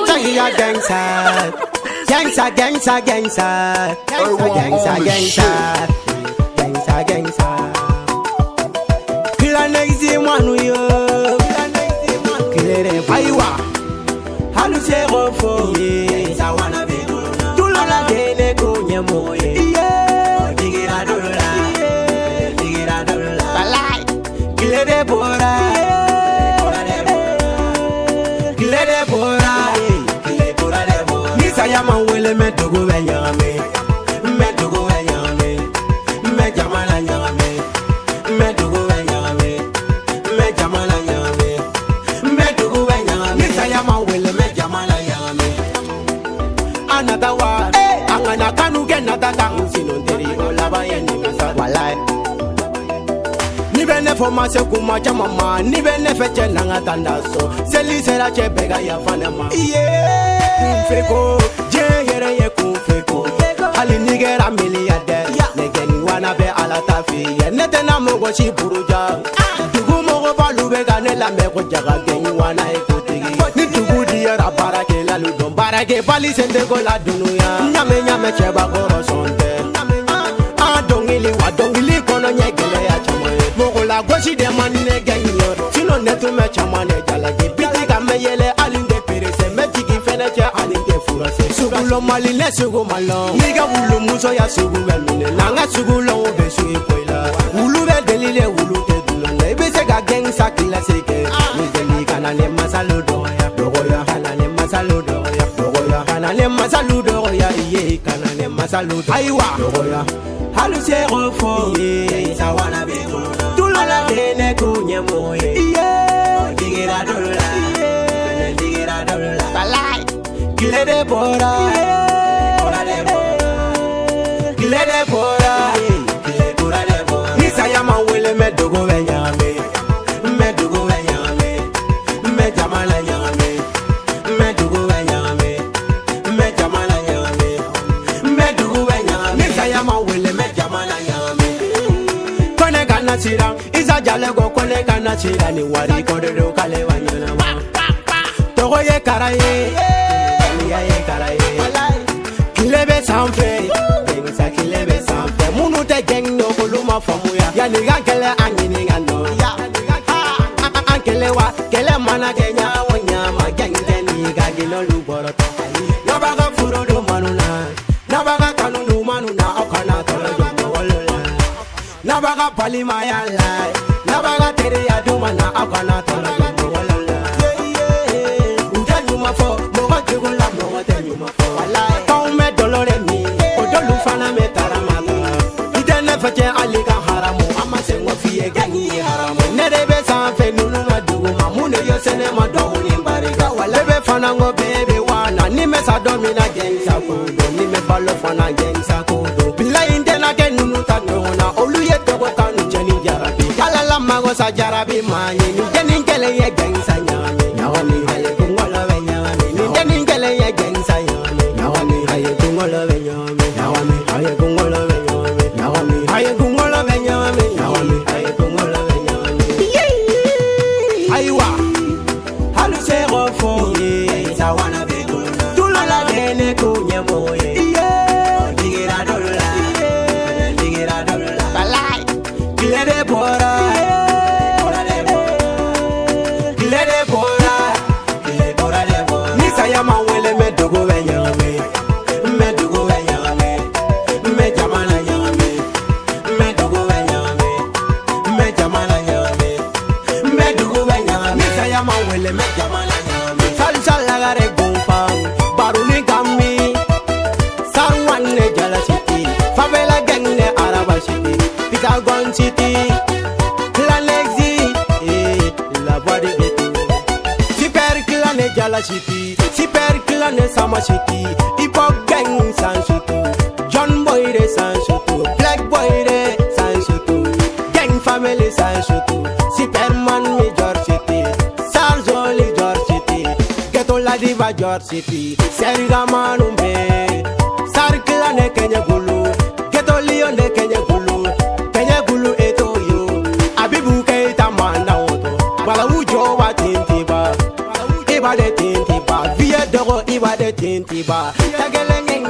Tagia gangsta, gangsta, gangsta, gangsta, gangsta, gangsta, gangsta, gangsta. Kila nexi manu yo, kila ne paiwa, halu se rofo ye, sawana biguna, tulala dene kunye moye, digira dola, digira dola, balai, kila de bora, kila de bora. Yama wele me togo we yame, me togo we yame, me jamala yame, me togo we yame, me jamala yame, me togo we yame. Yama wele me jamala yame. Another one, angana kanu ke nata kanu sinonderi olaba yeni masa walai. Ni bene forma se kuma jamama, ni bene feche nanga tandaso. Seli sera che bega ya fanema. Feko, jere ye feko. Ali nigera milliardaire. Negen wana be ala tafi. Nete na mogo si buruja. Tugu mogo balu be gane la mego jaga geni wana ekotegi. Ni tugu diera barake la ludon barake bali sende go la dunuya. Nyame cheba goro sonte. Dongili wa dongili kono nyegele ya chamoye. Mogo la goshi de manine genyo. Sino netu me chamane jalage. Biti kame yele alinde perese mejigi feneche alinde furase. Sugulo maline sugu malo. Niga wulu muso ya sugu wemine. Nanga sugulo ube sugi koila. Wulu be delile wulu te dulanda. Ibe se ga geng sakila seke. Nizeli kanane masaludo ya. Dogoya kanane masaludo ya. Dogoya kanane masaludo ya. Iye kanane masaludo. Aiwa dogoya. Halu se refo ye. Sawana bego. Tulala dene kunye moye. Iye. Digira dola. Digira dola. Balai. Kile de bora. Kile de bora. Kile bora de bora. Nisa yama wele me dogo we yame. Me dogo we yame. Me jamala yame. Me dogo we yame. Me jamala yame. Me dogo we yame. Nisa yama wele me jamala yame. Kone kana sira. Isa jale go kone kana sira. Ni wari kode do kale wanyana ma. Togo ye karaye. Ye karaye. Kilebe sanfe. Gengsa kilebe sanfe. Munu te geng no koluma famuya. Ya ni gankele anyini gando. Ankele wa kele mana kenya wonya ma gengte ni gagino luboroto. Nabaga furo do manuna. Nabaga kanu do manuna okana tolo do wolola. Nabaga pali mayala. Nabaga tere ya do mana okana tolo do wolola. Ujanyuma fo mo jugula mo tenyuma fo. Wallahi kaum me dolore mi. Odolu fana me taramata. Idene faje aliga haramu. Amase ngo fiye gangi haramu. Nerebe sanfe nunu madugu mamune yo sene madoni mbariga. Wallahi fana ngo bebe wana. Ni me sa domina gengsa kodo. Ni me balo fana gengsa kodo. Bila indena ke nunu tanona. Oluye togo kanu jeni jarabi. Alala mago sa jarabi mani. Ni jeni kele ye gengsa nyami. Nyawami haye kungola we nyami. Ni jeni kele ye gengsa nyami. Nyawami haye kungola we nyami. Nyawami haye kungola we nyami. Nyawami haye kungola we nyami. Nyawami haye kungola we nyami. Aiwa halu se rofo ye. Sawana beguna. Tulala dene kunye moye. Digira dola. Digira dola. Balai. Kile de bora. Kile de bora. Kile bora de bora. Nisa yama wele me dogo we yame. Me dogo we yame. Me jamala yame. Me dogo we yame. Me jamala yame. Me dogo we yame. Nisa yama wele me jamala yame. Salsa lagare gumfang. Baruni gami. Sarwane jala city. Favela gangne araba city. Pitagon city. Planexi. La voix de Beto. Super clan jala city. Super clan sama city. Hip hop gang sans surtout. John boy de sans surtout. Black boy de sans surtout. Gang family sans surtout. Superman major city. Sarzoli George city. Ghetto la diva George city. Seriga manumbe. Sar clan Kenya gulu. Ghetto lion de Kenya gulu. Kenya gulu eto yo. Abibu keita manda oto. Bala ujo wa tintiba. wa de tinti ba. Tagelenge